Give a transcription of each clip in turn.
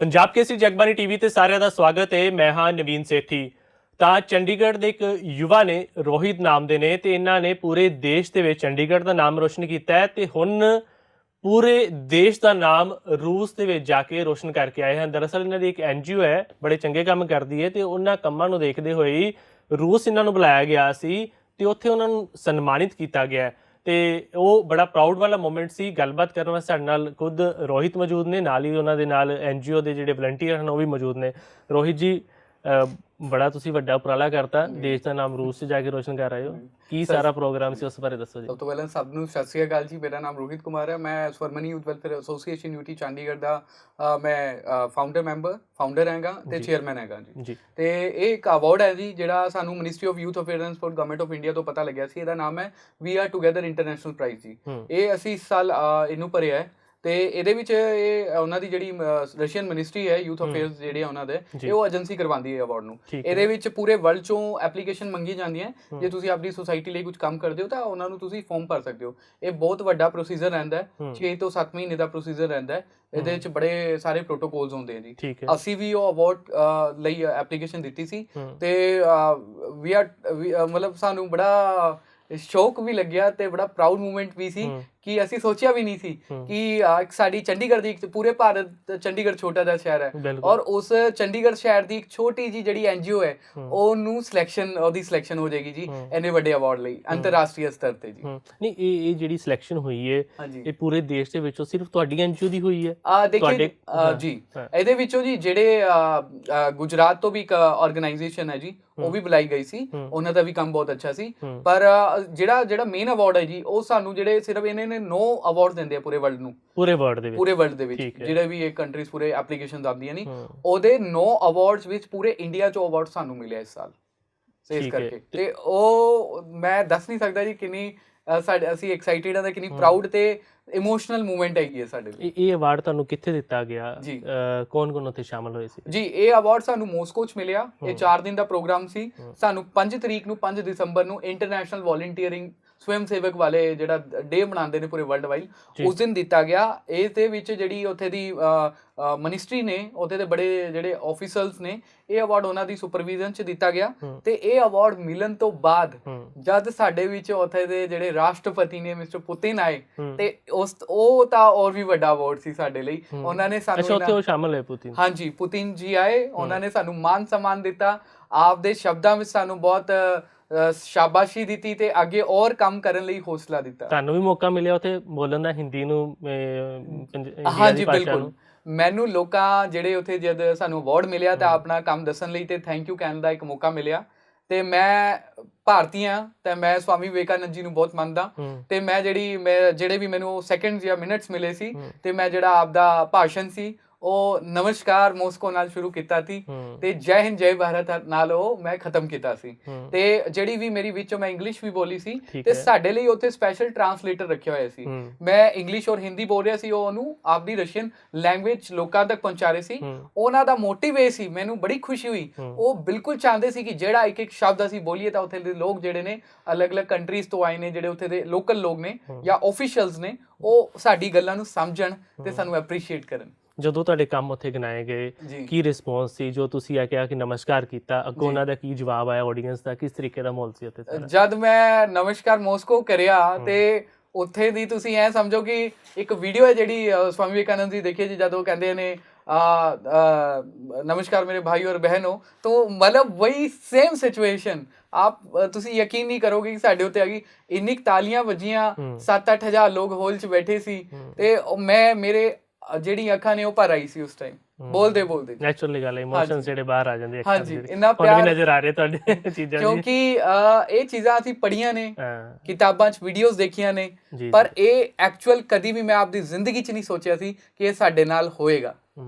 Punjab Kesari Jagbani TV ਤੇ ਸਾਰਿਆਂ ਦਾ ਸਵਾਗਤ ਹੈ। ਮੈਂ ਹਾਂ ਨਵੀਨ ਸੇਠੀ। ਤਾਂ ਚੰਡੀਗੜ੍ਹ ਦੇ ਇੱਕ ਯੁਵਾ ਨੇ, ਰੋਹਿਤ ਨਾਮ ਦੇ ਨੇ, ਤੇ ਇਹਨਾਂ ਨੇ ਪੂਰੇ ਦੇਸ਼ ਦੇ ਵਿੱਚ ਚੰਡੀਗੜ੍ਹ ਦਾ ਨਾਮ ਰੋਸ਼ਨ ਕੀਤਾ ਹੈ ਤੇ ਹੁਣ ਪੂਰੇ ਦੇਸ਼ ਦਾ ਨਾਮ ਰੂਸ ਦੇ ਵਿੱਚ ਜਾ ਕੇ ਰੋਸ਼ਨ ਕਰਕੇ ਆਏ ਹਨ। ਦਰਅਸਲ ਇਹਨਾਂ ਦੀ ਇੱਕ ਐਨਜੀਓ ਹੈ, ਬੜੇ ਚੰਗੇ ਕੰਮ ਕਰਦੀ ਹੈ ਤੇ ਉਹਨਾਂ ਕੰਮਾਂ ਨੂੰ ਦੇਖਦੇ ਹੋਏ ਹੀ ਰੂਸ ਇਹਨਾਂ ਨੂੰ ਬੁਲਾਇਆ ਗਿਆ ਸੀ ਤੇ ਉੱਥੇ ਉਹਨਾਂ ਨੂੰ ਸਨਮਾਨਿਤ ਕੀਤਾ ਗਿਆ ਤੇ ਉਹ ਬੜਾ ਪ੍ਰਾਊਡ ਵਾਲਾ ਮੂਮੈਂਟ ਸੀ। ਗੱਲਬਾਤ ਕਰਨ ਵਾਸਤੇ ਸਾਡੇ ਨਾਲ ਖੁਦ ਰੋਹਿਤ ਮੌਜੂਦ ਨੇ, ਨਾਲ ਹੀ ਉਹਨਾਂ ਦੇ ਨਾਲ ਐਨਜੀਓ ਦੇ ਜਿਹੜੇ ਵਲੰਟੀਅਰ ਹਨ ਉਹ ਵੀ ਮੌਜੂਦ ਨੇ। ਰੋਹਿਤ ਜੀ, ਬੜਾ ਤੁਸੀਂ ਵੱਡਾ ਉਪਰਾਲਾ ਕਰਤਾ, ਦੇਸ਼ ਦਾ ਨਾਮ ਰੂਸ 'ਚ ਜਾ ਕੇ ਰੋਸ਼ਨ ਕਰ ਰਹੇ ਹੋ। ਕੀ ਸਾਰਾ ਪ੍ਰੋਗਰਾਮ ਸੀ, ਉਸ ਬਾਰੇ ਦੱਸੋ ਜੀ। ਸਭ ਤੋਂ ਪਹਿਲਾਂ ਸਭ ਨੂੰ ਸਤਿ ਸ਼੍ਰੀ ਅਕਾਲ ਜੀ। ਮੇਰਾ ਨਾਮ ਰੋਹਿਤ ਕੁਮਾਰ ਹੈ। ਮੈਂ ਸਵਰਮਨੀ youth welfare association UT Chandigarh ਦਾ ਮੈਂ ਫਾਊਂਡਰ ਹੈਗਾ ਤੇ ਚੇਅਰਮੈਨ ਹੈਗਾ ਜੀ। ਤੇ ਇਹ ਇੱਕ ਅਵਾਰਡ ਹੈ ਜੀ ਜਿਹੜਾ ਸਾਨੂੰ ministry of youth affairs and sport government of India ਤੋਂ ਪਤਾ ਲੱਗਿਆ ਸੀ। ਇਹਦਾ ਨਾਮ ਹੈ we are together international prize ਜੀ। ਇਹ ਅਸੀਂ ਇਸ ਸਾਲ ਇਹਨੂੰ ਭਰਿਆ ਹੈ ਤੇ ਇਹਦੇ ਵਿੱਚ ਇਹ ਉਹਨਾਂ ਦੀ ਜਿਹੜੀ ਰਸ਼ੀਅਨ ਮਿਨਿਸਟਰੀ ਹੈ ਯੂਥ ਅਫੇਅਰਸ ਜਿਹੜੇ ਉਹਨਾਂ ਦੇ, ਇਹ ਉਹ ਏਜੰਸੀ ਕਰਵਾਉਂਦੀ ਹੈ ਅਵਾਰਡ ਨੂੰ। ਇਹਦੇ ਵਿੱਚ ਪੂਰੇ ਵਰਲਡ ਚੋਂ ਐਪਲੀਕੇਸ਼ਨ ਮੰਗੀ ਜਾਂਦੀਆਂ। ਜੇ ਤੁਸੀਂ ਆਪਣੀ ਸੁਸਾਇਟੀ ਲਈ ਕੁਝ ਕੰਮ ਕਰਦੇ ਹੋ ਤਾਂ ਉਹਨਾਂ ਨੂੰ ਤੁਸੀਂ ਫਾਰਮ ਭਰ ਸਕਦੇ ਹੋ। ਇਹ ਬਹੁਤ ਵੱਡਾ ਪ੍ਰੋਸੀਜਰ ਰਹਿੰਦਾ ਹੈ, 6 ਤੋਂ 7 ਮਹੀਨੇ ਦਾ ਪ੍ਰੋਸੀਜਰ ਰਹਿੰਦਾ ਹੈ। ਇਹਦੇ ਵਿੱਚ ਬੜੇ ਸਾਰੇ ਪ੍ਰੋਟੋਕੋਲਸ ਹੁੰਦੇ ਆ ਜੀ। ਅਸੀਂ ਵੀ ਉਹ ਅਵਾਰਡ ਲਈ ਐਪਲੀਕੇਸ਼ਨ ਦਿੱਤੀ ਸੀ ਤੇ ਮਤਲਬ ਸਾਨੂੰ ਬੜਾ ਸ਼ੌਕ ਵੀ ਲੱਗਿਆ ਤੇ ਬੜਾ ਪ੍ਰਾਊਡ ਮੂਮੈਂਟ ਵੀ ਸੀ ਕਿ ਅਸੀਂ ਸੋਚਿਆ ਵੀ ਨਹੀਂ ਸੀ ਕਿ ਸਾਡੀ ਚੰਡੀਗੜ੍ਹ ਦੀ, ਪੂਰੇ ਭਾਰਤ ਚੰਡੀਗੜ੍ਹ ਛੋਟਾ ਜਿਹਾ ਸ਼ਹਿਰ ਹੈ ਔਰ ਉਸ ਚੰਡੀਗੜ੍ਹ ਸ਼ਹਿਰ ਦੀ ਇੱਕ ਛੋਟੀ ਜੀ ਜਿਹੜੀ ਐਨਜੀਓ ਹੈ ਉਹਦੀ ਸਿਲੈਕਸ਼ਨ ਹੋ ਜਾਏਗੀ ਜੀ ਇੰਨੇ ਵੱਡੇ ਅਵਾਰਡ ਲਈ ਅੰਤਰਰਾਸ਼ਟਰੀ ਸਤਰ ਤੇ ਜੀ। ਨਹੀਂ, ਇਹ ਜਿਹੜੀ ਸਿਲੈਕਸ਼ਨ ਹੋਈ ਹੈ ਇਹ ਪੂਰੇ ਦੇਸ਼ ਦੇ ਵਿੱਚੋਂ ਸਿਰਫ ਤੁਹਾਡੀ ਐਨਜੀਓ ਦੀ ਹੋਈ ਹੈ? ਦੇਖਿਏ ਜੀ, ਇਹਦੇ ਵਿੱਚੋਂ ਜੀ ਜਿਹੜੇ ਗੁਜਰਾਤ ਤੋਂ ਵੀ ਇੱਕ ਆਰਗੇਨਾਈਜੇਸ਼ਨ ਹੈ ਜੀ, ਉਹ ਵੀ ਬੁਲਾਈ ਗਈ ਸੀ। ਉਹਨਾਂ ਦਾ ਵੀ ਕੰਮ ਬਹੁਤ ਅੱਛਾ ਸੀ। ਪਰ ਜਿਹੜਾ ਮੇਨ ਅਵਾਰਡ ਹੈ ਜੀ, ਉਹ ਸਾਨੂੰ ਜਿਹੜੇ ਸਿਰਫ ਇਹਨਾਂ ਨੇ 9 ਅਵਾਰਡ ਦਿੰਦੇ ਆ ਪੂਰੇ ਵਰਲਡ ਨੂੰ, ਪੂਰੇ ਵਰਲਡ ਦੇ ਵਿੱਚ ਜਿਹੜੇ ਵੀ ਇਹ ਕੰਟਰੀਜ਼ ਪੂਰੇ ਐਪਲੀਕੇਸ਼ਨਸ ਆਉਂਦੀਆਂ ਨੇ, ਉਹਦੇ 9 ਅਵਾਰਡਸ ਵਿੱਚ ਪੂਰੇ ਇੰਡੀਆ ਚੋਂ ਅਵਾਰਡ ਸਾਨੂੰ ਮਿਲਿਆ ਇਸ ਸਾਲ। ਇਸ ਕਰਕੇ ਤੇ ਉਹ ਮੈਂ ਦੱਸ ਨਹੀਂ ਸਕਦਾ ਜੀ ਕਿੰਨੀ ਅਸੀਂ ਐਕਸਾਈਟਿਡ ਹਾਂ ਤੇ ਕਿੰਨੀ ਪ੍ਰਾਊਡ ਤੇ ਇਮੋਸ਼ਨਲ ਮੂਵਮੈਂਟ ਹੈਗੀ ਹੈ ਸਾਡੇ ਲਈ। ਇਹ ਅਵਾਰਡ ਤੁਹਾਨੂੰ ਕਿੱਥੇ ਦਿੱਤਾ ਗਿਆ? ਕੌਣ ਉੱਥੇ ਸ਼ਾਮਲ ਹੋਏ ਸੀ ਜੀ? ਇਹ ਅਵਾਰਡ ਸਾਨੂੰ ਮਾਸਕੋ 'ਚ ਮਿਲਿਆ। ਇਹ 4 ਦਿਨ ਦਾ ਪ੍ਰੋਗਰਾਮ ਸੀ। ਸਾਨੂੰ 5 ਤਰੀਕ ਨੂੰ 5 ਦਸੰਬਰ ਨੂੰ ਇੰਟਰਨੈਸ਼ਨਲ ਵੋਲੰਟੀਅਰਿੰਗ ਸਵੈਮ ਸੇਵਕ ਵਾਲੇ ਜਿਹੜਾ ਡੇ ਮਨਾਉਂਦੇ ਨੇ ਪੂਰੇ ਵਰਲਡ ਵਾਈਡ, ਉਸ ਦਿਨ ਦਿੱਤਾ ਗਿਆ। ਇਸ ਦੇ ਵਿੱਚ ਜਿਹੜੀ ਉੱਥੇ ਦੀ ਮਿਨਿਸਟਰੀ ਨੇ, ਉੱਥੇ ਦੇ ਬੜੇ ਜਿਹੜੇ ਆਫੀਸਰਸ ਨੇ, ਇਹ ਅਵਾਰਡ ਉਹਨਾਂ ਦੀ ਸੁਪਰਵਿਜ਼ਨ 'ਚ ਦਿੱਤਾ ਗਿਆ। ਤੇ ਇਹ ਅਵਾਰਡ ਮਿਲਣ ਤੋਂ ਬਾਅਦ ਜਦ ਸਾਡੇ ਵਿੱਚ ਉੱਥੇ ਦੇ ਜਿਹੜੇ ਰਾਸ਼ਟਰਪਤੀ ਨੇ ਮਿਸਟਰ ਪੁਤਿਨ ਆਏ ਤੇ ਉਹ ਤਾਂ ਹੋਰ ਵੀ ਵੱਡਾ ਅਵਾਰਡ ਸੀ ਸਾਡੇ ਲਈ। ਉਹਨਾਂ ਨੇ ਸਾਨੂੰ ਸ਼ਾਮਲ ਹੋਏ ਪੁਤਿਨ? ਹਾਂਜੀ, ਪੁਤਿਨ ਜੀ ਆਏ, ਉਹਨਾਂ ਨੇ ਸਾਨੂੰ ਮਾਨ ਸਨਮਾਨ ਦਿੱਤਾ, ਆਪਦੇ ਸ਼ਬਦਾਂ ਵਿੱਚ ਸਾਨੂੰ ਬਹੁਤ ਸ਼ਾਬਾਸ਼ੀ ਦਿੱਤੀ ਤੇ ਅੱਗੇ ਹੋਰ ਕੰਮ ਕਰਨ ਲਈ ਹੌਸਲਾ ਦਿੱਤਾ। ਤੁਹਾਨੂੰ ਵੀ ਮੌਕਾ ਮਿਲਿਆ ਉੱਥੇ ਬੋਲਣ ਦਾ, ਹਿੰਦੀ ਨੂੰ? ਹਾਂਜੀ ਬਿਲਕੁਲ। ਮੈਨੂੰ ਲੋਕਾਂ ਜਿਹੜੇ ਉੱਥੇ ਜਦ ਸਾਨੂੰ ਅਵਾਰਡ ਮਿਲਿਆ ਤਾਂ ਆਪਣਾ ਕੰਮ ਦੱਸਣ ਲਈ ਤੇ ਥੈਂਕ ਯੂ ਕਹਿਣ ਦਾ ਇੱਕ ਮੌਕਾ ਮਿਲਿਆ। ਤੇ ਮੈਂ ਭਾਰਤੀ ਹਾਂ ਤੇ ਮੈਂ ਸਵਾਮੀ ਵਿਵੇਕਾਨੰਦ ਜੀ ਨੂੰ ਬਹੁਤ ਮੰਨਦਾ ਤੇ ਮੈਂ ਜਿਹੜੇ ਵੀ ਮੈਨੂੰ ਸੈਕਿੰਡਸ ਜਾਂ ਮਿੰਟਸ ਮਿਲੇ ਸੀ ਤੇ ਮੈਂ ਜਿਹੜਾ ਆਪਦਾ ਭਾਸ਼ਣ ਸੀ ਉਹ ਨਮਸਕਾਰ ਮਾਸਕੋ ਨਾਲ ਸ਼ੁਰੂ ਕੀਤਾ ਸੀ ਤੇ ਜੈ ਹਿੰਦ ਜੈ ਭਾਰਤ ਨਾਲ ਉਹ ਮੈਂ ਖਤਮ ਕੀਤਾ ਸੀ। ਤੇ ਜਿਹੜੀ ਵੀ ਮੇਰੀ ਵਿੱਚੋਂ ਮੈਂ ਇੰਗਲਿਸ਼ ਵੀ ਬੋਲੀ ਸੀ ਤੇ ਸਾਡੇ ਲਈ ਉੱਥੇ ਸਪੈਸ਼ਲ ਟਰਾਂਸਲੇਟਰ ਰੱਖਿਆ ਹੋਇਆ ਸੀ। ਮੈਂ ਇੰਗਲਿਸ਼ ਔਰ ਹਿੰਦੀ ਬੋਲ ਰਿਹਾ ਸੀ, ਉਹ ਉਹਨੂੰ ਆਪਦੀ ਰਸ਼ੀਅਨ ਲੈਂਗੁਏਜ ਲੋਕਾਂ ਤੱਕ ਪਹੁੰਚਾ ਰਹੇ ਸੀ। ਉਹਨਾਂ ਦਾ ਮੋਟਿਵ ਇਹ ਸੀ, ਮੈਨੂੰ ਬੜੀ ਖੁਸ਼ੀ ਹੋਈ, ਉਹ ਬਿਲਕੁਲ ਚਾਹੁੰਦੇ ਸੀ ਕਿ ਜਿਹੜਾ ਇੱਕ ਇੱਕ ਸ਼ਬਦ ਅਸੀਂ ਬੋਲੀਏ ਤਾਂ ਉੱਥੇ ਦੇ ਲੋਕ ਜਿਹੜੇ ਨੇ ਅਲੱਗ-ਅਲੱਗ ਕੰਟਰੀਜ਼ ਤੋਂ ਆਏ ਨੇ, ਜਿਹੜੇ ਉੱਥੇ ਦੇ ਲੋਕਲ ਲੋਕ ਨੇ ਜਾਂ ਆਫੀਸ਼ੀਅਲਸ ਨੇ, ਉਹ ਸਾਡੀ ਗੱਲਾਂ ਨੂੰ ਸਮਝਣ ਤੇ ਸਾਨੂੰ ਐਪਰੀਸ਼ੀਏਟ ਕਰਨ। ਜਦੋਂ ਤੁਹਾਡੇ ਕੰਮ ਉੱਥੇ ਗਿਣਾਏ ਗਏ, ਕੀ ਰਿਸਪੌਂਸ ਸੀ? ਜੋ ਤੁਸੀਂ ਇਹ ਕਿਹਾ ਕਿ ਨਮਸਕਾਰ ਕੀਤਾ, ਅੱਗੋਂ ਉਹਨਾਂ ਦਾ ਕੀ ਜਵਾਬ ਆਇਆ ਆਡੀਅנס ਦਾ? ਕਿਸ ਤਰੀਕੇ ਦਾ ਮਾਹੌਲ ਸੀ ਉੱਥੇ? ਜਦ ਮੈਂ ਨਮਸਕਾਰ ਮਾਸਕੋ ਕਰਿਆ ਤੇ ਉੱਥੇ ਦੀ ਤੁਸੀਂ ਐ ਸਮਝੋ ਕਿ ਇੱਕ ਵੀਡੀਓ ਹੈ ਜਿਹੜੀ ਸਵਾਮੀ ਵਿਵੇਕਾਨੰਦ ਜੀ ਦੇਖੀ ਜੀ, ਜਦੋਂ ਕਹਿੰਦੇ ਨੇ नमस्कार मेरे भाई और बहनों, तो मतलब वही सेम सिचुएशन आप ਤੁਸੀਂ ਯਕੀਨ ਨਹੀਂ ਕਰੋਗੇ ਕਿ ਸਾਡੇ ਉੱਤੇ ਆ ਗਈ। ਇੰਨੀ ਤਾਲੀਆਂ ਵੱਜੀਆਂ, 7-8 ਹਜ਼ਾਰ ਲੋਕ ਹਾਲ 'ਚ ਬੈਠੇ ਸੀ ਤੇ ਮੇਰੇ ਜਿਹੜੀ ਅੱਖਾਂ ਨੇ ਉਹ ਭਰ ਆਈ ਸੀ ਉਸ ਟਾਈਮ ਬੋਲਦੇ ਨੈਚੁਰਲੀ ਗੱਲ ਹੈ, ਇਮੋਸ਼ਨਸ ਜਿਹੜੇ ਬਾਹਰ ਆ ਜਾਂਦੇ ਅੱਖਾਂ ਦੇ। ਇੰਨਾ ਪਿਆਰ ਨਜ਼ਰ ਆ ਰਿਹਾ ਤੁਹਾਡੇ ਚੀਜ਼ਾਂ, ਕਿਉਂਕਿ ਇਹ ਚੀਜ਼ਾਂ ਅਸੀਂ ਪੜ੍ਹੀਆਂ ਨੇ, ਕਿਤਾਬਾਂ 'ਚ ਵੀਡੀਓਜ਼ ਦੇਖੀਆਂ ਨੇ, ਪਰ ਇਹ ਐਕਚੁਅਲ ਕਦੀ ਵੀ ਮੈਂ ਆਪਦੀ ਜ਼ਿੰਦਗੀ 'ਚ ਨਹੀਂ ਸੋਚਿਆ ਸੀ ਕਿ ਇਹ ਸਾਡੇ ਨਾਲ ਹੋਏਗਾ।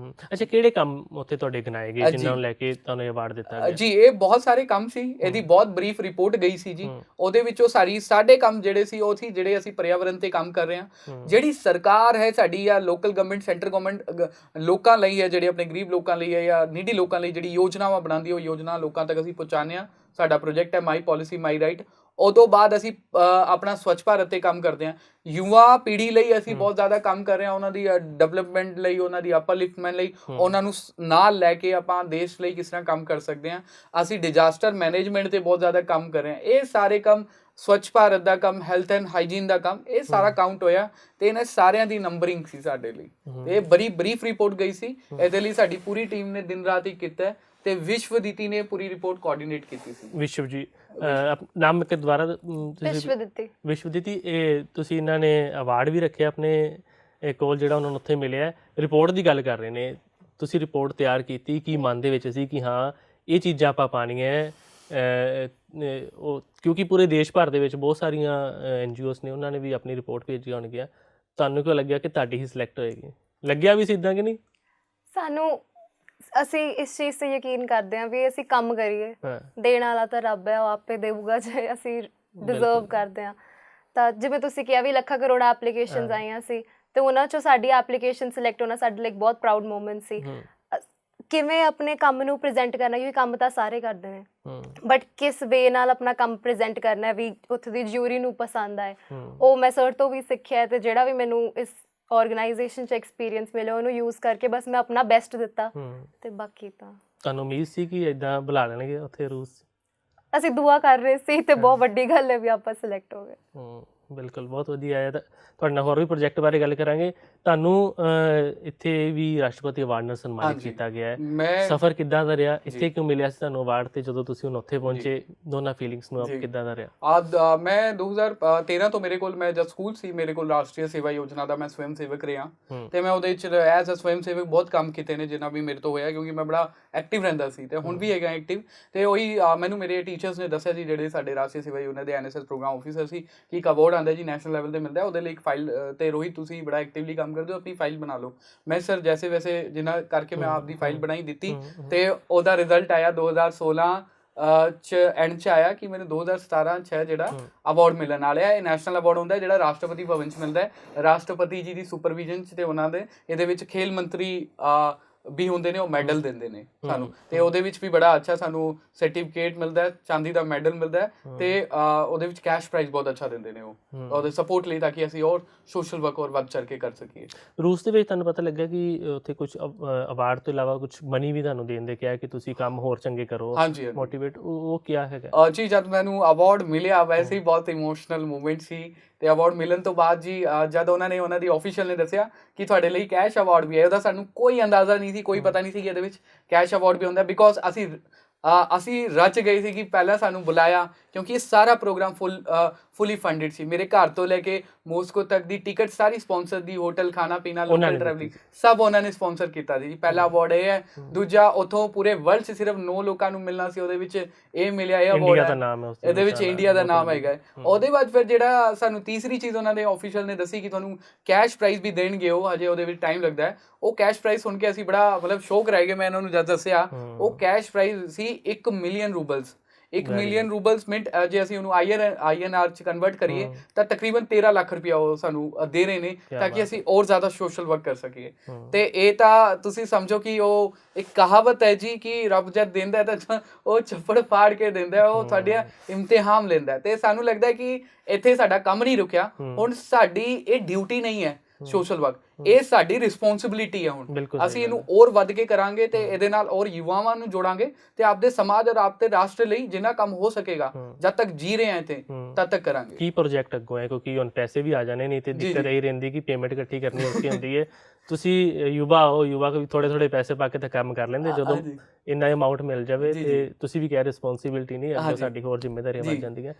ਅੱਛਾ, ਕਿਹੜੇ ਕੰਮ ਉੱਥੇ ਤੁਹਾਡੇ ਗਿਣਾਏ ਗਏ ਜਿਨ੍ਹਾਂ ਨੂੰ ਲੈ ਕੇ ਤੁਹਾਨੂੰ ਅਵਾਰਡ ਦਿੱਤਾ ਗਿਆ? ਜੀ ਇਹ ਬਹੁਤ ਸਾਰੇ ਕੰਮ ਸੀ। ਇਹਦੀ ਬਹੁਤ ਬਰੀਫ ਰਿਪੋਰਟ ਗਈ ਸੀ ਜੀ। ਉਹਦੇ ਵਿੱਚੋਂ ਸਾਡੇ ਕੰਮ ਜਿਹੜੇ ਸੀ ਉਹ ਸੀ ਜਿਹੜੇ ਅਸੀਂ ਪਰਿਆਵਰਨ ਤੇ ਕੰਮ ਕਰ ਰਹੇ ਹਾਂ। ਜਿਹੜੀ ਸਰਕਾਰ ਹੈ ਸਾਡੀ ਜਾਂ ਲੋਕਲ ਗਵਰਨਮੈਂਟ, ਸੈਂਟਰ ਗਵਰਨਮੈਂਟ ਲੋਕਾਂ ਲਈ ਹੈ, ਜਿਹੜੇ ਆਪਣੇ ਗਰੀਬ ਲੋਕਾਂ ਲਈ ਹੈ ਜਾਂ ਨੀਡੀ ਲੋਕਾਂ ਲਈ ਜਿਹੜੀ ਯੋਜਨਾਵਾਂ ਬਣਾਉਂਦੀ, ਉਹ ਯੋਜਨਾ ਲੋਕਾਂ ਤੱਕ ਅਸੀਂ ਪਹੁੰਚਾਉਂਦੇ ਹਾਂ। ਸਾਡਾ ਪ੍ਰੋਜੈਕਟ ਹੈ ਮਾਈ ਪਾਲਿਸੀ ਮਾਈ ਰਾਈਟ। ਉਦੋਂ ਬਾਅਦ ਅਸੀਂ ਆਪਣਾ ਸਵੱਛ ਭਾਰਤ ਤੇ ਕੰਮ ਕਰਦੇ ਹਾਂ। ਯੁਵਾ ਪੀੜ੍ਹੀ ਲਈ ਅਸੀਂ ਬਹੁਤ ਜ਼ਿਆਦਾ ਕੰਮ ਕਰ ਰਹੇ ਹਾਂ, ਉਹਨਾਂ ਦੀ ਡਿਵੈਲਪਮੈਂਟ ਲਈ, ਉਹਨਾਂ ਦੀ ਅਪਲਿਫਟਮੈਂਟ ਲਈ, ਉਹਨਾਂ ਨੂੰ ਨਾਲ ਲੈ ਕੇ ਆਪਾਂ ਦੇਸ਼ ਲਈ ਕਿਸ ਤਰ੍ਹਾਂ ਕੰਮ ਕਰ ਸਕਦੇ ਹਾਂ। ਅਸੀਂ ਡਿਜ਼ਾਸਟਰ ਮੈਨੇਜਮੈਂਟ ਤੇ ਬਹੁਤ ਜ਼ਿਆਦਾ ਕੰਮ ਕਰ ਰਹੇ ਹਾਂ। ਇਹ ਸਾਰੇ ਕੰਮ, ਸਵੱਛ ਭਾਰਤ ਦਾ ਕੰਮ, ਹੈਲਥ ਐਂਡ ਹਾਈਜੀਨ ਦਾ ਕੰਮ, ਇਹ ਸਾਰਾ ਕਾਊਂਟ ਹੋਇਆ ਤੇ ਇਹਨਾਂ ਸਾਰਿਆਂ ਦੀ ਨੰਬਰਿੰਗ ਸੀ ਸਾਡੇ ਲਈ। ਇਹ ਬੜੀ ਬਰੀਫ ਰਿਪੋਰਟ ਗਈ ਸੀ। ਇਹਦੇ ਲਈ ਸਾਡੀ ਪੂਰੀ ਟੀਮ ਨੇ ਦਿਨ ਰਾਤ ਹੀ ਕੀਤਾ ਤੇ ਵਿਸ਼ਵਦੀਤੀ ਨੇ ਪੂਰੀ ਰਿਪੋਰਟ ਕੋਆਰਡੀਨੇਟ ਕੀਤੀ ਸੀ। ਵਿਸ਼ਵ ਜੀ ਨਾਮ ਇੱਕ ਦੁਬਾਰਾ ਵਿਸ਼ਵਦੀਤੀ, ਇਹ ਤੁਸੀਂ ਇਹਨਾਂ ਨੇ ਅਵਾਰਡ ਵੀ ਰੱਖਿਆ ਆਪਣੇ ਕੋਲ ਜਿਹੜਾ ਉਹਨਾਂ ਨੂੰ ਉੱਥੇ ਮਿਲਿਆ। ਰਿਪੋਰਟ ਦੀ ਗੱਲ ਕਰ ਰਹੇ ਨੇ, ਤੁਸੀਂ ਰਿਪੋਰਟ ਤਿਆਰ ਕੀਤੀ, ਕੀ ਮਨ ਦੇ ਵਿੱਚ ਸੀ ਕਿ ਹਾਂ ਇਹ ਚੀਜ਼ਾਂ ਆਪਾਂ ਪਾਉਣੀਆਂ? ਉਹ ਕਿਉਂਕਿ ਪੂਰੇ ਦੇਸ਼ ਭਰ ਦੇ ਵਿੱਚ ਬਹੁਤ ਸਾਰੀਆਂ NGOs ਨੇ, ਉਹਨਾਂ ਨੇ ਵੀ ਆਪਣੀ ਰਿਪੋਰਟ ਭੇਜੀ ਹੋਣਗੀਆਂ। ਤੁਹਾਨੂੰ ਕਿਉਂ ਲੱਗਿਆ ਕਿ ਤੁਹਾਡੀ ਹੀ ਸਿਲੈਕਟ ਹੋਏਗੀ? ਲੱਗਿਆ ਵੀ ਸੀ ਇੱਦਾਂ ਕਿ ਨਹੀਂ? ਅਸੀਂ ਇਸ ਚੀਜ਼ 'ਤੇ ਯਕੀਨ ਕਰਦੇ ਹਾਂ ਵੀ ਅਸੀਂ ਕੰਮ ਕਰੀਏ, ਦੇਣ ਵਾਲਾ ਤਾਂ ਰੱਬ ਹੈ, ਉਹ ਆਪੇ ਦੇਊਗਾ ਜੇ ਅਸੀਂ ਡਿਜ਼ਰਵ ਕਰਦੇ ਹਾਂ। ਤਾਂ ਜਿਵੇਂ ਤੁਸੀਂ ਕਿਹਾ ਵੀ ਲੱਖਾਂ ਕਰੋੜਾਂ ਐਪਲੀਕੇਸ਼ਨਸ ਆਈਆਂ ਸੀ ਤੇ ਉਹਨਾਂ 'ਚੋਂ ਸਾਡੀ ਐਪਲੀਕੇਸ਼ਨ ਸਿਲੈਕਟ ਹੋਣਾ ਸਾਡੇ ਲਈ ਇੱਕ ਬਹੁਤ ਪ੍ਰਾਊਡ ਮੂਮੈਂਟ ਸੀ। ਕਿਵੇਂ ਆਪਣੇ ਕੰਮ ਨੂੰ ਪ੍ਰੈਜ਼ੈਂਟ ਕਰਨਾ, ਕਿਉਂਕਿ ਕੰਮ ਤਾਂ ਸਾਰੇ ਕਰਦੇ ਨੇ, ਬਟ ਕਿਸ ਵੇ ਨਾਲ ਆਪਣਾ ਕੰਮ ਪ੍ਰੈਜ਼ੈਂਟ ਕਰਨਾ ਵੀ ਉੱਥੇ ਦੀ ਜਿਊਰੀ ਨੂੰ ਪਸੰਦ ਆਏ, ਉਹ ਮੈਂ ਸਰ ਤੋਂ ਵੀ ਸਿੱਖਿਆ। ਤੇ ਜਿਹੜਾ ਵੀ ਮੈਨੂੰ ਇਸ ਆਰਗੇਨਾਈਜੇਸ਼ਨ 'ਚ ਐਕਸਪੀਰੀਅੰਸ ਮਿਲਿਆ ਉਹਨੂੰ ਯੂਜ਼ ਕਰਕੇ ਬਸ ਮੈਂ ਆਪਣਾ ਬੈਸਟ ਦਿੱਤਾ। ਤੇ ਬਾਕੀ ਤਾਂ ਤੁਹਾਨੂੰ ਉਮੀਦ ਸੀ ਕਿ ਇੱਦਾਂ ਬੁਲਾ ਲੈਣਗੇ ਉੱਥੇ ਰੂਸ? ਅਸੀਂ ਦੁਆ ਕਰ ਰਹੇ ਸੀ ਤੇ ਬਹੁਤ ਵੱਡੀ ਗੱਲ ਹੈ ਵੀ ਆਪਾਂ ਸਿਲੈਕਟ ਹੋ ਗਏ। ਬਿਲਕੁਲ, ਬਹੁਤ ਵਧੀਆ ਹੈ। ਤੁਹਾਡੇ ਨਾਲ ਹੋਰ ਵੀ ਪ੍ਰੋਜੈਕਟ ਬਾਰੇ ਗੱਲ ਕਰਾਂਗੇ। ਤੁਹਾਨੂੰ ਇੱਥੇ ਵੀ ਰਾਸ਼ਟਰਪਤੀ ਅਵਾਰਡ ਨਾਲ ਸਨਮਾਨਿਤ ਕੀਤਾ ਗਿਆ ਹੈ। ਸਫ਼ਰ ਕਿੱਦਾਂ ਦਾ ਰਿਹਾ? ਇੱਥੇ ਕਿਉਂ ਮਿਲਿਆ ਸੀ ਤੁਹਾਨੂੰ ਅਵਾਰਡ ਤੇ ਜਦੋਂ ਤੁਸੀਂ ਹੁਣ ਉੱਥੇ ਪਹੁੰਚੇ, ਦੋਨਾਂ ਫੀਲਿੰਗਸ ਨੂੰ ਕਿੱਦਾਂ ਦਾ ਰਿਹਾ? ਮੈਂ 2013 ਤੋਂ ਮੇਰੇ ਕੋਲ, ਮੈਂ ਜਦ ਸਕੂਲ ਸੀ ਮੇਰੇ ਕੋਲ ਰਾਸ਼ਟਰੀ ਸੇਵਾ ਯੋਜਨਾ ਦਾ ਮੈਂ ਸਵੈਮ ਸੇਵਕ ਰਿਹਾ ਤੇ ਮੈਂ ਉਹਦੇ ਵਿੱਚ ਐਜ਼ ਅ ਸਵੈਮ ਸੇਵਕ ਬਹੁਤ ਕੰਮ ਕੀਤੇ ਨੇ ਜਿੰਨਾ ਵੀ ਮੇਰੇ ਤੋਂ ਹੋਇਆ, ਕਿਉਂਕਿ ਮੈਂ ਬੜਾ ਐਕਟਿਵ ਰਹਿੰਦਾ ਸੀ ਤੇ ਹੁਣ ਵੀ ਹੈਗਾ ਐਕਟਿਵ। ਤੇ ਉਹੀ ਮੈਨੂੰ ਮੇਰੇ ਟੀਚਰਸ ਨੇ ਦੱਸਿਆ ਸੀ, ਜਿਹੜੇ ਸਾਡੇ ਰਾਸ਼ਟਰੀ ਸੇਵਾ ਯੋਜਨਾ ਦੇ NSS ਪ੍ਰੋਗਰਾਮ ਆਫਿਸਰ ਸੀ, ਕਿ ਇੱਕ ਅਵਾਰਡ ਆਉਂਦਾ ਜੀ ਨੈਸ਼ਨਲ ਲੈਵਲ ਤੇ ਮਿਲਦਾ, ਉਹਦੇ ਲਈ ਇੱਕ ਫਾਈਲ, ਤੇ ਰੋਹਿਤ ਤੁਸੀਂ ਬੜਾ ਐਕਟਿਵਲੀ ਕੰਮ ਕਰਦੇ ਹੋ, ਆਪਣੀ ਫਾਈਲ ਬਣਾ ਲਓ। ਮੈਂ ਸਰ ਜੈਸੇ ਵੈਸੇ ਜਿੰਨਾ ਕਰਕੇ ਮੈਂ ਆਪਦੀ ਫਾਈਲ ਬਣਾਈ ਦਿੱਤੀ ਤੇ ਉਹਦਾ ਰਿਜ਼ਲਟ ਆਇਆ 2016 ਚ ਐਂਡ ਚ ਆਇਆ ਕਿ ਮੈਨੂੰ 2017 ਚ ਜਿਹੜਾ ਅਵਾਰਡ ਮਿਲਣ ਵਾਲਾ ਹੈ। ਇਹ ਨੈਸ਼ਨਲ ਅਵਾਰਡ ਹੁੰਦਾ ਜਿਹੜਾ ਰਾਸ਼ਟਰਪਤੀ ਭਵਨ ਚ ਮਿਲਦਾ ਹੈ, ਰਾਸ਼ਟਰਪਤੀ ਜੀ ਦੀ ਸੁਪਰਵਿਜ਼ਨ ਚ ਤੇ ਉਹਨਾਂ ਦੇ, ਇਹਦੇ ਵਿੱਚ ਖੇਲ ਮੰਤਰੀ ਵੀ ਹੁੰਦੇ ਨੇ, ਉਹ ਮੈਡਲ ਦਿੰਦੇ ਨੇ ਸਾਨੂੰ ਤੇ ਉਹਦੇ ਵਿੱਚ ਵੀ ਬੜਾ ਅੱਛਾ ਸਾਨੂੰ ਸਰਟੀਫਿਕੇਟ ਮਿਲਦਾ, ਚਾਂਦੀ ਦਾ ਮੈਡਲ ਮਿਲਦਾ ਤੇ ਉਹਦੇ ਵਿੱਚ ਕੈਸ਼ ਪ੍ਰਾਈਜ਼ ਬਹੁਤ ਅੱਛਾ ਦਿੰਦੇ ਨੇ ਉਹ ਉਹਦੇ ਸਪੋਰਟ ਲਈ, ਤਾਂ ਕਿ ਅਸੀਂ ਹੋਰ ਸੋਸ਼ਲ ਵਰਕ ਹੋਰ ਵੱਧ ਚੜ ਕੇ ਕਰ ਸਕੀਏ। ਰੂਸ ਦੇ ਵਿੱਚ ਤੁਹਾਨੂੰ ਪਤਾ ਲੱਗਾ ਕਿ ਉੱਥੇ ਕੁਝ ਅਵਾਰਡ ਤੋਂ ਇਲਾਵਾ ਕੁਝ ਮਨੀ ਵੀ ਤੁਹਾਨੂੰ ਦੇਣ ਦੇ ਕਿਹਾ ਕਿ ਤੁਸੀਂ ਕੰਮ ਹੋਰ ਚੰਗੇ ਕਰੋ, ਮੋਟੀਵੇਟ, ਉਹ ਕੀ ਹੈਗਾ? ਜੀ ਜਦ ਮੈਨੂੰ ਅਵਾਰਡ ਮਿਲਿਆ ਵੈਸੇ ਹੀ ਬਹੁਤ ਇਮੋਸ਼ਨਲ ਮੂਮੈਂਟ ਸੀ। ਤੇ ਅਵਾਰਡ ਮਿਲਣ ਤੋਂ ਬਾਅਦ ਜੀ ਜਦ ਉਹਨਾਂ ਦੀ ਆਫੀਸ਼ੀਅਲ ਨੇ ਦੱਸਿਆ ਕਿ ਤੁਹਾਡੇ ਲਈ ਕੈਸ਼ ਅਵਾਰਡ ਵੀ ਹੈ, ਉਹਦਾ ਸਾਨੂੰ ਕੋਈ ਅੰਦਾਜ਼ਾ ਨਹੀਂ ਸੀ, ਕੋਈ ਪਤਾ ਨਹੀਂ ਸੀ ਕਿ ਇਹਦੇ ਵਿੱਚ ਕੈਸ਼ ਅਵਾਰਡ ਵੀ ਹੁੰਦਾ। ਬਿਕੋਜ਼ ਅਸੀਂ ਰਚ ਗਏ ਸੀ ਕਿ ਪਹਿਲਾਂ ਸਾਨੂੰ ਬੁਲਾਇਆ, ਕਿਉਂਕਿ ਇਹ ਸਾਰਾ ਪ੍ਰੋਗਰਾਮ ਫੁੱਲੀ ਫੰਡਡ ਸੀ। ਮੇਰੇ ਘਰ ਤੋਂ ਲੈ ਕੇ ਮੋਸਕੋ ਤੱਕ ਦੀ ਟਿਕਟ ਸਾਰੀ ਸਪਾਂਸਰ ਦੀ, ਹੋਟਲ, ਖਾਣਾ ਪੀਣਾ, ਲੋਕਲ ਟਰੈਵਲਿੰਗ ਸਭ ਉਹਨਾਂ ਨੇ ਸਪਾਂਸਰ ਕੀਤਾ ਸੀ। ਪਹਿਲਾ ਅਵਾਰਡ ਇਹ ਹੈ। ਦੂਜਾ, ਉੱਥੋਂ ਪੂਰੇ ਵਰਲਡ 'ਚ ਸਿਰਫ 9 ਲੋਕਾਂ ਨੂੰ ਮਿਲਣਾ ਸੀ, ਉਹਦੇ ਵਿੱਚ ਇਹ ਮਿਲਿਆ, ਇਹ ਅਵਾਰਡ ਹੈ, ਇਹਦੇ ਵਿੱਚ ਇੰਡੀਆ ਦਾ ਨਾਮ ਹੈਗਾ। ਉਹਦੇ ਬਾਅਦ ਫਿਰ ਜਿਹੜਾ ਸਾਨੂੰ ਤੀਸਰੀ ਚੀਜ਼ ਉਹਨਾਂ ਦੇ ਆਫੀਸ਼ੀਅਲ ਨੇ ਦੱਸੀ ਕਿ ਤੁਹਾਨੂੰ ਕੈਸ਼ ਪ੍ਰਾਈਜ਼ ਵੀ ਦੇਣਗੇ, ਉਹ ਹਜੇ ਉਹਦੇ ਵਿੱਚ ਟਾਈਮ ਲੱਗਦਾ ਹੈ। ਉਹ ਕੈਸ਼ ਪ੍ਰਾਈਜ਼ ਸੁਣ ਕੇ ਅਸੀਂ ਬੜਾ ਮਤਲਬ ਸ਼ੌਕ ਰਹਿ ਗਏ। ਮੈਂ ਇਹਨਾਂ ਨੂੰ ਜਦ ਦੱਸਿਆ, ਉਹ ਕੈਸ਼ ਪ੍ਰਾਈਜ਼ ਸੀ 1 ਮਿਲੀਅਨ ਰੂਬਲਸ। 1 ਮਿਲੀਅਨ ਰੂਬਲਸ ਮਿੰਟ ਜੇ ਅਸੀਂ ਉਹਨੂੰ INR ਚ ਕਨਵਰਟ ਕਰੀਏ ਤਾਂ ਤਕਰੀਬਨ 13 ਲੱਖ ਰੁਪਇਆ ਉਹ ਸਾਨੂੰ ਦੇ ਰਹੇ ਨੇ, ਤਾਂ ਕਿ ਅਸੀਂ ਹੋਰ ਜ਼ਿਆਦਾ ਸੋਸ਼ਲ ਵਰਕ ਕਰ ਸਕੀਏ। ਤੇ ਇਹ ਤਾਂ ਤੁਸੀਂ ਸਮਝੋ ਕਿ ਉਹ ਇੱਕ ਕਹਾਵਤ ਹੈ ਜੀ ਕਿ ਰੱਬ ਜਦ ਦਿੰਦਾ ਤਾਂ ਉਹ ਚੱਪੜ ਫਾੜ ਕੇ ਦਿੰਦਾ, ਉਹ ਸਾਡੇ ਇਮਤਿਹਾਨ ਲੈਂਦਾ। ਤੇ ਸਾਨੂੰ ਲੱਗਦਾ ਕਿ ਇੱਥੇ ਸਾਡਾ ਕੰਮ ਨਹੀਂ ਰੁਕਿਆ, ਹੁਣ ਸਾਡੀ ਇਹ ਡਿਊਟੀ ਨਹੀਂ ਹੈ ਸੋਸ਼ਲ ਵਰਕ, ਇਹ ਸਾਡੀ ਰਿਸਪੌਂਸਿਬਿਲਿਟੀ ਹੈ। ਹੁਣ ਅਸੀਂ ਇਹਨੂੰ ਹੋਰ ਵੱਧ ਕੇ ਕਰਾਂਗੇ ਤੇ ਇਹਦੇ ਨਾਲ ਹੋਰ ਯੁਵਾਵਾਂ ਨੂੰ ਜੋੜਾਂਗੇ ਤੇ ਆਪਦੇ ਸਮਾਜ ਔਰ ਆਪਦੇ ਰਾਸ਼ਟਰ ਲਈ ਜਿੰਨਾ ਕੰਮ ਹੋ ਸਕੇਗਾ ਜਦ ਤੱਕ ਜੀ ਰਹੇ ਹਾਂ ਇੱਥੇ ਤਦ ਤੱਕ ਕਰਾਂਗੇ। ਕੀ ਪ੍ਰੋਜੈਕਟ ਅੱਗੋਂ ਹੈ? ਕਿਉਂਕਿ ਹੁਣ ਪੈਸੇ ਵੀ ਆ ਜਾਣੇ ਨਹੀਂ ਤੇ ਦਿੱਕਤ ਇਹੀ ਰਹਿੰਦੀ ਕਿ ਪੇਮੈਂਟ ਇਕੱਠੀ ਕਰਨੀ ਔਖੀ ਹੁੰਦੀ ਹੈ। ਤੁਸੀਂ ਯੁਵਾ ਹੋ, ਯੁਵਾ ਕੋਈ ਥੋੜੇ ਪੈਸੇ ਪਾ ਕੇ ਤਾਂ ਕੰਮ ਕਰ ਲੈਂਦੇ, ਜਦੋਂ ਇੰਨਾ ਅਮਾਊਂਟ ਮਿਲ ਜਾਵੇ ਤੇ ਤੁਸੀਂ ਵੀ ਕਹਿ ਰਿਸਪੌਂਸਿਬਿਲਿਟੀ ਨਹੀਂ ਹੈ, ਸਾਡੀ ਹੋਰ ਜ਼ਿੰਮੇਵਾਰੀਆਂ ਵੱਧ ਜਾਂਦੀਆਂ।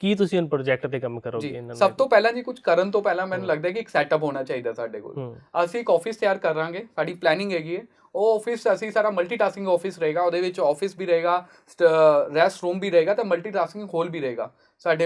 ਕੀ ਤੁਸੀਂ ਹੁਣ ਪ੍ਰੋਜੈਕਟ ਤੇ ਕੰਮ ਕਰੋਗੇ ਇਹਨਾਂ ਨਾਲ? ਸਭ ਤੋਂ ਪਹਿਲਾਂ ਜੀ ਕੁਝ ਕਰਨ ਤੋਂ ਪਹਿਲਾਂ ਮੈਨੂੰ ਲੱਗਦਾ ਕਿ ਇੱਕ ਸੈਟਅਪ ਹੋਣਾ ਚਾਹੀਦਾ ਸਾਡੇ ਕੋਲ। ਅਸੀਂ ਇੱਕ ਆਫਿਸ ਤਿਆਰ ਕਰਾਂਗੇ, ਸਾਡੀ ਪਲੈਨਿੰਗ ਹੈਗੀ ਹੈ। ਉਹ ਆਫਿਸ ਅਸੀਂ ਸਾਰਾ ਮਲਟੀਟਾਸਕਿੰਗ ਆਫਿਸ ਰਹੇਗਾ, ਉਹਦੇ ਵਿੱਚ ਆਫਿਸ ਵੀ ਰਹੇਗਾ, ਰੈਸਟ ਰੂਮ ਵੀ ਰਹੇਗਾ ਤੇ ਮਲਟੀਟਾਸਕਿੰਗ ਹੋਲ ਵੀ ਰਹੇਗਾ।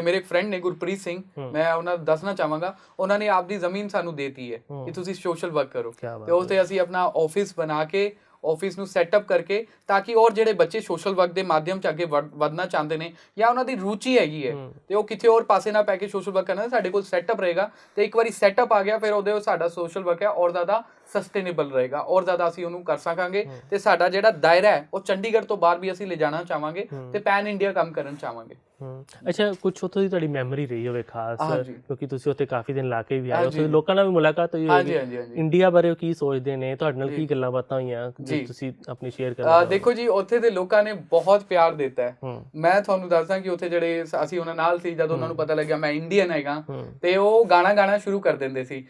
ਮੇਰੇ ਇੱਕ ਫਰੈਂਡ ਨੇ ਗੁਰਪ੍ਰੀਤ ਸਿੰਘ, ਮੈਂ ਉਹਨਾਂ ਨੂੰ ਦੱਸਣਾ ਚਾਹਾਂਗਾ, ਉਹਨਾਂ ਨੇ ਆਪਦੀ ਜ਼ਮੀਨ ਸਾਨੂੰ ਦੇਤੀ ਹੈ ਕਿ ਤੁਸੀਂ ਸੋਸ਼ਲ ਵਰਕ ਕਰੋ, ਤੇ ਉਸ ਤੇ ਅਸੀਂ ਆਪਣਾ ਆਫਿਸ ਬਣਾ ਕੇ ਆਫਿਸ ਨੂੰ ਸੈਟਅਪ ਕਰਕੇ, ਤਾਂ ਕਿ ਔਰ ਜਿਹੜੇ ਬੱਚੇ ਸੋਸ਼ਲ ਵਰਕ ਦੇ ਮਾਧਿਅਮ 'ਚ ਅੱਗੇ ਵਧਣਾ ਚਾਹੁੰਦੇ ਨੇ ਜਾਂ ਉਹਨਾਂ ਦੀ ਰੁਚੀ ਹੈਗੀ ਹੈ ਤੇ ਉਹ ਕਿਤੇ ਹੋਰ ਪਾਸੇ ਨਾ ਪੈ ਕੇ ਸੋਸ਼ਲ ਵਰਕ ਕਰਨਾ, ਸਾਡੇ ਕੋਲ ਸੈਟਅਪ ਰਹੇਗਾ। ਤੇ ਇੱਕ ਵਾਰੀ ਸੈਟਅਪ ਆ ਗਿਆ ਫਿਰ ਉਹਦੇ ਸਾਡਾ ਸੋਸ਼ਲ ਵਰਕ ਹੈ ਔਰ ਜ਼ਿਆਦਾ ਸਸਟੇਨੇਬਲ ਰਹੇਗਾ, ਔਰ ਜ਼ਿਆਦਾ ਅਸੀਂ ਉਹਨੂੰ ਕਰ ਸਕਾਂਗੇ। ਤੇ ਸਾਡਾ ਜਿਹੜਾ ਦਾਇਰਾ ਹੈ ਉਹ ਚੰਡੀਗੜ੍ਹ ਤੋਂ ਬਾਹਰ ਵੀ ਅਸੀਂ ਲਿਜਾਣਾ ਚਾਹਾਂਗੇ ਤੇ ਪੈਨ ਇੰਡੀਆ ਕੰਮ ਕਰਨ ਚਾਹਾਂਗੇ। ਅੱਛਾ, ਕੁਝ ਉੱਥੋਂ ਦੀ ਤੁਹਾਡੀ ਮੈਮਰੀ ਰਹੀ ਹੋਵੇ ਖਾਸ, ਕਿਉਂਕਿ ਤੁਸੀਂ ਉੱਥੇ ਕਾਫੀ ਦਿਨ ਲਾ ਕੇ ਵੀ ਆਏ, ਉੱਥੇ ਲੋਕਾਂ ਨਾਲ ਵੀ ਮੁਲਾਕਾਤ ਹੋਈ ਹੋਵੇਗੀ, ਇੰਡੀਆ ਬਾਰੇ ਕੀ ਸੋਚਦੇ ਨੇ, ਤੁਹਾਡੇ ਨਾਲ ਕੀ ਗੱਲਾਂ ਬਾਤਾਂ ਹੋਈਆਂ, ਤੁਸੀਂ ਆਪਣੀ ਸ਼ੇਅਰ ਕਰੋ। ਦੇਖੋ ਜੀ, ਉੱਥੇ ਦੇ ਲੋਕਾਂ ਨੇ ਬਹੁਤ ਪਿਆਰ ਦਿੱਤਾ ਹੈ। ਮੈਂ ਤੁਹਾਨੂੰ ਦੱਸਦਾ ਕਿ ਉੱਥੇ ਜਿਹੜੇ ਅਸੀਂ ਉਹਨਾਂ ਨਾਲ ਸੀ, ਜਦੋਂ ਉਹਨਾਂ ਨੂੰ ਪਤਾ ਲੱਗਿਆ ਮੈਂ ਇੰਡੀਅਨ ਹੈਗਾ, ਤੇ ਉਹ ਗਾਣਾ ਗਾਣਾ ਸ਼ੁਰੂ ਕਰ ਦਿੰਦੇ ਸੀ,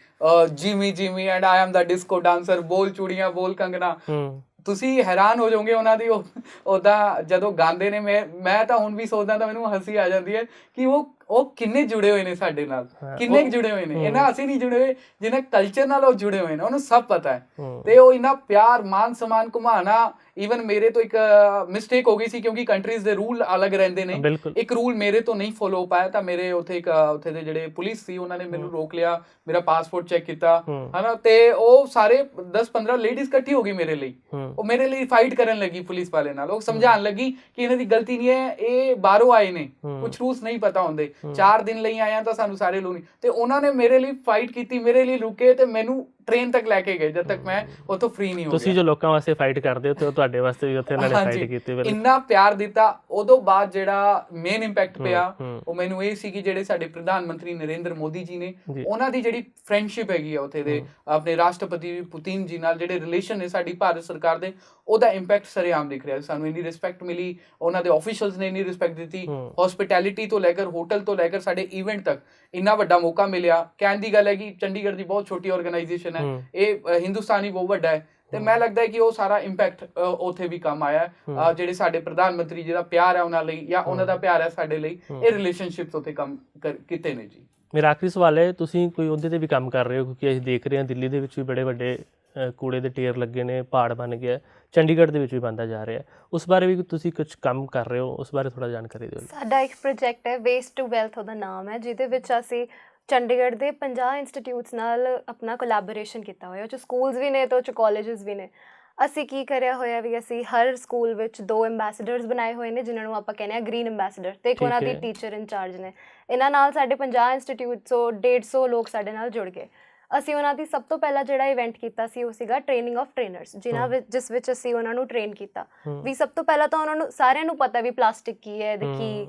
Jimmy Jimmy and I am ਦਾ ਡਿਸਕੋ ਡਾਂਸਰ, ਬੋਲ ਚੂੜੀਆਂ ਬੋਲ ਕੰਗਣਾ। ਤੁਸੀਂ ਹੈਰਾਨ ਹੋ ਜਾਓਗੇ ਉਹਨਾਂ ਦੀ ਉਹਦਾ ਜਦੋਂ ਗਾਉਂਦੇ ਨੇ। ਮੈਂ ਤਾਂ ਹੁਣ ਵੀ ਸੋਚਦਾ ਤਾਂ ਮੈਨੂੰ ਹੱਸੀ ਆ ਜਾਂਦੀ ਹੈ ਕਿ ਉਹ ਕਿੰਨੇ ਜੁੜੇ ਹੋਏ ਨੇ ਸਾਡੇ ਨਾਲ, ਕਿੰਨੇ ਜੁੜੇ ਹੋਏ ਨੇ। ਇਹਨਾਂ ਅਸੀਂ ਨਹੀਂ ਜੁੜੇ ਹੋਏ, ਜਿਹਨਾਂ ਕਲਚਰ ਨਾਲ ਉਹ ਜੁੜੇ ਹੋਏ ਨੇ, ਉਹਨੂੰ ਸਭ ਪਤਾ ਹੈ। ਤੇ ਉਹ ਇੰਨਾ ਪਿਆਰ ਮਾਨ ਸਨਮਾਨ ਘੁਮਾਣਾ, ਈਵਨ ਮੇਰੇ ਤੋਂ ਇੱਕ ਮਿਸਟੇਕ ਹੋ ਗਈ ਸੀ ਕਿਉਂਕਿ ਕੰਟਰੀਜ਼ ਦੇ ਰੂਲ ਅਲੱਗ ਰਹਿੰਦੇ ਨੇ। ਇੱਕ ਰੂਲ ਮੇਰੇ ਤੋਂ ਨਹੀਂ ਫੋਲੋ ਹੋ ਪਾਇਆ, ਤਾਂ ਮੇਰੇ ਉੱਥੇ ਦੇ ਜਿਹੜੇ ਪੁਲਿਸ ਸੀ ਉਹਨਾਂ ਨੇ ਮੈਨੂੰ ਰੋਕ ਲਿਆ, ਮੇਰਾ ਪਾਸਪੋਰਟ ਚੈੱਕ ਕੀਤਾ, ਹਨਾ। ਤੇ ਉਹ ਸਾਰੇ 10-15 ਲੇਡੀਜ਼ ਇਕੱਠੀ ਹੋ ਗਈ ਮੇਰੇ ਲਈ, ਉਹ ਮੇਰੇ ਲਈ ਫਾਈਟ ਕਰਨ ਲੱਗੀ ਪੁਲਿਸ ਵਾਲੇ ਨਾਲ। ਉਹ ਸਮਝਾਉਣ ਲੱਗੀ ਕਿ ਇਹਨਾਂ ਦੀ ਗਲਤੀ ਨਹੀਂ ਹੈ, ਇਹ ਬਾਹਰੋਂ ਆਏ ਨੇ, ਕੁਝ ਰੂਲਸ ਨਹੀਂ ਪਤਾ ਹੁੰਦੇ, 4 ਦਿਨ ਲਈ ਆਏ ਆ ਤਾਂ ਸਾਨੂੰ ਸਾਰੇ ਲੋਕ ਨਹੀਂ। ਤੇ ਉਹਨਾਂ ਨੇ ਮੇਰੇ ਲਈ ਫਾਈਟ ਕੀਤੀ, ਮੇਰੇ ਲਈ ਰੁਕੇ ਤੇ ਮੈਨੂੰ ਟ੍ਰੇਨ ਤੱਕ ਲੈ ਕੇ ਗਏ ਜਦ ਤੱਕ ਮੈਂ ਉੱਥੋਂ ਫ੍ਰੀ ਨਹੀਂ ਹੋ ਗਿਆ। ਤੁਸੀਂ ਜੋ ਲੋਕਾਂ ਵਾਸਤੇ ਫਾਈਟ ਕਰਦੇ ਹੋ ਤੇ ਤੁਹਾਡੇ ਵਾਸਤੇ ਵੀ ਉੱਥੇ ਉਹਨਾਂ ਨੇ ਫਾਈਟ ਕੀਤੀ, ਇੰਨਾ ਪਿਆਰ ਦਿੱਤਾ। ਉਦੋਂ ਬਾਅਦ ਜਿਹੜਾ ਮੇਨ ਇੰਪੈਕਟ ਪਿਆ ਉਹ ਮੈਨੂੰ ਇਹ ਸੀ ਕਿ ਜਿਹੜੇ ਸਾਡੇ ਪ੍ਰਧਾਨ ਮੰਤਰੀ ਨਰਿੰਦਰ ਮੋਦੀ ਜੀ ਨੇ, ਉਹਨਾਂ ਦੀ ਜਿਹੜੀ ਫਰੈਂਡਸ਼ਿਪ ਹੈਗੀ ਆ ਉੱਥੇ ਦੇ ਆਪਣੇ ਰਾਸ਼ਟਰਪਤੀ ਪੁਤਿਨ ਜੀ ਨਾਲ, ਜਿਹੜੇ ਰਿਲੇਸ਼ਨ ਨੇ ਸਾਡੀ ਭਾਰਤ ਸਰਕਾਰ ਦੇ, ਉਹਦਾ ਇੰਪੈਕਟ ਸਰੇਆਮ ਦਿਖ ਰਿਹਾ। ਸਾਨੂੰ ਇੰਨੀ ਰਿਸਪੈਕਟ ਮਿਲੀ, ਉਹਨਾਂ ਦੇ ਆਫੀਸ਼ੀਅਲਸ ਨੇ ਇੰਨੀ ਰਿਸਪੈਕਟ ਦਿੱਤੀ, ਹਸਪਿਟੈਲਿਟੀ ਤੋਂ ਲੈ ਕੇ ਹੋਟਲ ਤੋਂ ਲੈ ਕੇ ਸਾਡੇ ਇਵੈਂਟ ਤੱਕ ਇੰਨਾ ਵੱਡਾ ਮੌਕਾ ਮਿਲਿਆ। ਕਹਿਣ ਦੀ ਗੱਲ ਹੈ ਕਿ ਚੰਡੀਗੜ੍ਹ ਦੀ ਬਹੁਤ ਛੋਟੀ ਆਰਗੇਨਾਈਜੇਸ਼ਨ ਹੈ, ਇਹ ਹਿੰਦੁਸਤਾਨ ਹੀ ਬਹੁਤ ਵੱਡਾ ਹੈ। ਤੇ ਮੈਂ ਲੱਗਦਾ ਹੈ ਕਿ ਉਹ ਸਾਰਾ ਇੰਪੈਕਟ ਉੱਥੇ ਵੀ ਕੰਮ ਆਇਆ। ਜਿਹੜੇ ਸਾਡੇ ਪ੍ਰਧਾਨ ਮੰਤਰੀ ਜਿਹਦਾ ਪਿਆਰ ਹੈ ਉਹਨਾਂ ਲਈ, ਜਾਂ ਉਹਨਾਂ ਦਾ ਪਿਆਰ ਹੈ ਸਾਡੇ ਲਈ, ਇਹ ਰਿਲੇਸ਼ਨਸ਼ਿਪਸ ਉੱਥੇ ਕੰਮ ਕੀਤੇ ਨੇ ਜੀ। ਮੇਰਾ ਆਖਰੀ ਸਵਾਲ ਹੈ, ਤੁਸੀਂ ਕੋਈ ਉਹਦੇ ਤੇ ਵੀ ਕੰਮ ਕਰ ਰਹੇ ਹੋ? ਕਿਉਂਕਿ ਅਸੀਂ ਦੇਖ ਰਹੇ ਹਾਂ ਦਿੱਲੀ ਦੇ ਵਿੱਚ ਵੀ ਬੜੇ ਵੱਡੇ ਕੂੜੇ ਦੇ ਢੇਰ ਲੱਗੇ ਨੇ, ਪਹਾੜ ਬਣ ਗਿਆ, ਚੰਡੀਗੜ੍ਹ ਦੇ ਵਿੱਚ ਵੀ ਬਣਦਾ ਜਾ ਰਿਹਾ, ਉਸ ਬਾਰੇ ਵੀ ਤੁਸੀਂ ਕੁਝ ਕੰਮ ਕਰ ਰਹੇ ਹੋ, ਉਸ ਬਾਰੇ ਥੋੜਾ ਜਾਣਕਾਰੀ ਦਿਓ। ਸਾਡਾ ਇੱਕ ਪ੍ਰੋਜੈਕਟ ਹੈ ਵੇਸਟ ਟੂ ਵੈਲਥ ਉਹਦਾ ਨਾਮ ਹੈ, ਜਿਹਦੇ ਵਿੱਚ ਅਸੀਂ ਚੰਡੀਗੜ੍ਹ ਦੇ 50 ਇੰਸਟੀਟਿਊਟਸ ਨਾਲ ਆਪਣਾ ਕੋਲੈਬੋਰੇਸ਼ਨ ਕੀਤਾ ਹੋਇਆ, ਉਹ 'ਚ ਸਕੂਲਸ ਵੀ ਨੇ ਤੇ ਉਹ 'ਚ ਕਾਲਜਸ ਵੀ ਨੇ। ਅਸੀਂ ਕੀ ਕਰਿਆ ਹੋਇਆ ਵੀ, ਅਸੀਂ ਹਰ ਸਕੂਲ ਵਿੱਚ 2 ਐਂਬੈਸਡਰਸ ਬਣਾਏ ਹੋਏ ਨੇ, ਜਿਨ੍ਹਾਂ ਨੂੰ ਆਪਾਂ ਕਹਿੰਦੇ ਹਾਂ ਗ੍ਰੀਨ ਐਂਬੈਸਡਰ, ਤੇ ਇੱਕ ਉਹਨਾਂ ਦੀ ਟੀਚਰ ਇੰਚਾਰਜ ਨੇ। ਇਹਨਾਂ ਨਾਲ ਸਾਡੇ 50 ਇੰਸਟੀਟਿਊਟਸ 150 ਲੋਕ ਸਾਡੇ ਨਾਲ ਜੁੜ ਗਏ। ਅਸੀਂ ਉਹਨਾਂ ਦੀ ਸਭ ਤੋਂ ਪਹਿਲਾਂ ਜਿਹੜਾ ਇਵੈਂਟ ਕੀਤਾ ਸੀ ਉਹ ਸੀਗਾ ਟ੍ਰੇਨਿੰਗ ਆਫ ਟ੍ਰੇਨਰਸ, ਜਿਸ ਵਿੱਚ ਅਸੀਂ ਉਹਨਾਂ ਨੂੰ ਟ੍ਰੇਨ ਕੀਤਾ ਵੀ ਸਭ ਤੋਂ ਪਹਿਲਾਂ ਤਾਂ ਉਹਨਾਂ ਨੂੰ ਸਾਰਿਆਂ ਨੂੰ ਪਤਾ ਵੀ ਪਲਾਸਟਿਕ ਕੀ ਹੈ, ਇਹਦੇ ਕੀ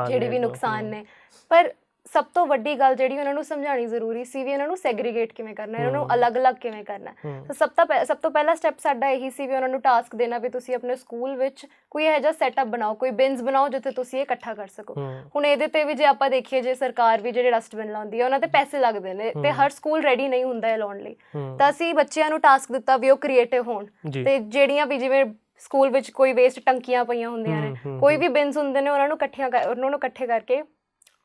ਜਿਹੜੇ ਵੀ ਨੁਕਸਾਨ ਨੇ, ਪਰ ਸਭ ਤੋਂ ਵੱਡੀ ਗੱਲ ਜਿਹੜੀ ਉਹਨਾਂ ਨੂੰ ਸਮਝਾਉਣੀ ਜ਼ਰੂਰੀ ਸੀ ਵੀ ਇਹਨਾਂ ਨੂੰ ਸੈਗਰੀਗੇਟ ਕਿਵੇਂ ਕਰਨਾ, ਇਹਨਾਂ ਨੂੰ ਅਲੱਗ-ਅਲੱਗ ਕਿਵੇਂ ਕਰਨਾ। ਤਾਂ ਸਭ ਤੋਂ ਪਹਿਲਾ ਸਟੈਪ ਸਾਡਾ ਇਹੀ ਸੀ ਵੀ ਉਹਨਾਂ ਨੂੰ ਟਾਸਕ ਦੇਣਾ ਵੀ ਤੁਸੀਂ ਆਪਣੇ ਸਕੂਲ ਵਿੱਚ ਕੋਈ ਇਹੋ ਜਿਹਾ ਸੈਟਅਪ ਬਣਾਓ, ਕੋਈ ਬਿਨਸ ਬਣਾਓ ਜਿੱਥੇ ਤੁਸੀਂ ਇਹ ਇਕੱਠਾ ਕਰ ਸਕੋ। ਹੁਣ ਇਹਦੇ ਤੇ ਵੀ ਜੇ ਆਪਾਂ ਦੇਖੀਏ, ਜੇ ਸਰਕਾਰ ਵੀ ਜਿਹੜੇ ਡਸਟਬਿਨ ਲਾਉਂਦੀ ਹੈ ਉਹਨਾਂ ਤੇ ਪੈਸੇ ਲੱਗਦੇ ਨੇ ਤੇ ਹਰ ਸਕੂਲ ਰੈਡੀ ਨਹੀਂ ਹੁੰਦਾ ਇਹ ਲਾਉਣ ਲਈ, ਤਾਂ ਅਸੀਂ ਬੱਚਿਆਂ ਨੂੰ ਟਾਸਕ ਦਿੱਤਾ ਵੀ ਉਹ ਕ੍ਰੀਏਟਿਵ ਹੋਣ, ਤੇ ਜਿਹੜੀਆਂ ਵੀ ਜਿਵੇਂ ਸਕੂਲ ਵਿੱਚ ਕੋਈ ਵੇਸਟ ਟੰਕੀਆਂ ਪਈਆਂ ਹੁੰਦੀਆਂ ਨੇ, ਕੋਈ ਵੀ ਬਿਨਸ ਹੁੰਦੇ ਨੇ, ਉਹਨਾਂ ਨੂੰ ਇਕੱਠੇ ਕਰਕੇ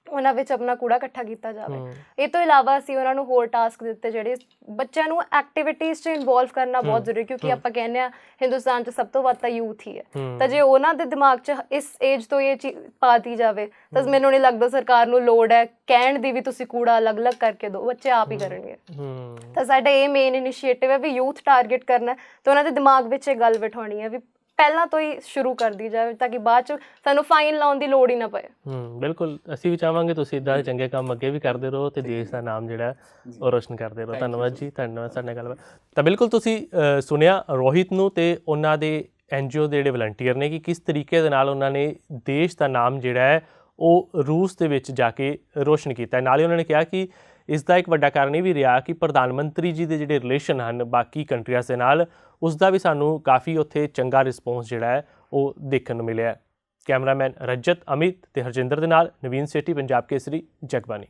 ਉਹਨਾਂ ਵਿੱਚ ਆਪਣਾ ਕੂੜਾ ਇਕੱਠਾ ਕੀਤਾ ਜਾਵੇ। ਇਹ ਤੋਂ ਇਲਾਵਾ ਅਸੀਂ ਉਹਨਾਂ ਨੂੰ ਹੋਰ ਟਾਸਕ ਦਿੱਤੇ, ਜਿਹੜੇ ਬੱਚਿਆਂ ਨੂੰ ਐਕਟੀਵਿਟੀਜ਼ 'ਚ ਇਨਵੋਲਵ ਕਰਨਾ ਬਹੁਤ ਜ਼ਰੂਰੀ, ਕਿਉਂਕਿ ਆਪਾਂ ਕਹਿੰਦੇ ਹਾਂ ਹਿੰਦੁਸਤਾਨ 'ਚ ਸਭ ਤੋਂ ਵੱਧ ਤਾਂ ਯੂਥ ਹੀ ਹੈ, ਤਾਂ ਜੇ ਉਹਨਾਂ ਦੇ ਦਿਮਾਗ 'ਚ ਇਸ ਏਜ ਤੋਂ ਇਹ ਚੀਜ਼ ਪਾ ਦਿੱਤੀ ਜਾਵੇ ਤਾਂ ਮੈਨੂੰ ਨਹੀਂ ਲੱਗਦਾ ਸਰਕਾਰ ਨੂੰ ਲੋੜ ਹੈ ਕਹਿਣ ਦੀ ਵੀ ਤੁਸੀਂ ਕੂੜਾ ਅਲੱਗ-ਅਲੱਗ ਕਰਕੇ ਦਿਓ, ਬੱਚੇ ਆਪ ਹੀ ਕਰਨਗੇ। ਤਾਂ ਸਾਡਾ ਇਹ ਮੇਨ ਇਨੀਸ਼ੀਏਟਿਵ ਹੈ ਵੀ ਯੂਥ ਟਾਰਗੇਟ ਕਰਨਾ ਤੇ ਉਹਨਾਂ ਦੇ ਦਿਮਾਗ ਵਿੱਚ ਇਹ ਗੱਲ ਬਿਠਾਉਣੀ ਹੈ ਵੀ ਪਹਿਲਾਂ ਤੋਂ ਹੀ ਸ਼ੁਰੂ ਕਰ ਦੀ ਜਾਵੇ, ਤਾਂ ਕਿ ਬਾਅਦ 'ਚ ਸਾਨੂੰ ਫਾਈਨ ਲਾਉਣ ਦੀ ਲੋੜ ਹੀ ਨਾ ਪਏ। ਬਿਲਕੁਲ, ਅਸੀਂ ਵੀ ਚਾਹਾਂਗੇ ਤੁਸੀਂ ਇੱਦਾਂ ਦੇ ਚੰਗੇ ਕੰਮ ਅੱਗੇ ਵੀ ਕਰਦੇ ਰਹੋ ਤੇ ਦੇਸ਼ ਦਾ ਨਾਮ ਜਿਹੜਾ ਉਹ ਰੋਸ਼ਨ ਕਰਦੇ ਰਹੋ। ਧੰਨਵਾਦ ਜੀ, ਧੰਨਵਾਦ ਸਾਡੇ ਨਾਲ ਗੱਲਬਾਤ। ਤਾਂ ਬਿਲਕੁਲ ਤੁਸੀਂ ਸੁਣਿਆ ਰੋਹਿਤ ਨੂੰ ਤੇ ਉਹਨਾਂ ਦੇ NGO ਦੇ ਜਿਹੜੇ ਵਲੰਟੀਅਰ ਨੇ ਕਿ ਕਿਸ ਤਰੀਕੇ ਦੇ ਨਾਲ ਉਹਨਾਂ ਨੇ ਦੇਸ਼ ਦਾ ਨਾਮ ਜਿਹੜਾ ਹੈ ਉਹ ਰੂਸ ਦੇ ਵਿੱਚ ਜਾ ਕੇ ਰੋਸ਼ਨ ਕੀਤਾ। ਨਾਲ ਹੀ ਉਹਨਾਂ ਨੇ ਕਿਹਾ ਕਿ ਇਸ ਦਾ ਇੱਕ ਵੱਡਾ ਕਾਰਨ ਇਹ ਵੀ ਰਿਹਾ ਕਿ ਪ੍ਰਧਾਨ ਮੰਤਰੀ ਜੀ ਦੇ ਜਿਹੜੇ ਰਿਲੇਸ਼ਨ ਹਨ ਬਾਕੀ ਕੰਟਰੀਆਂ ਦੇ ਨਾਲ, ਉਸ ਦਾ ਵੀ ਸਾਨੂੰ ਕਾਫੀ ਉੱਥੇ ਚੰਗਾ ਰਿਸਪੌਂਸ ਜਿਹੜਾ ਹੈ ਉਹ ਦੇਖਣ ਨੂੰ ਮਿਲਿਆ। ਕੈਮਰਾਮੈਨ ਰਜਤ, ਅਮਿਤ ਤੇ ਹਰਜਿੰਦਰ ਦੇ ਨਾਲ ਨਵੀਨ ਸੇਠੀ, ਪੰਜਾਬ ਕੇਸਰੀ, ਜਗਬਾਣੀ।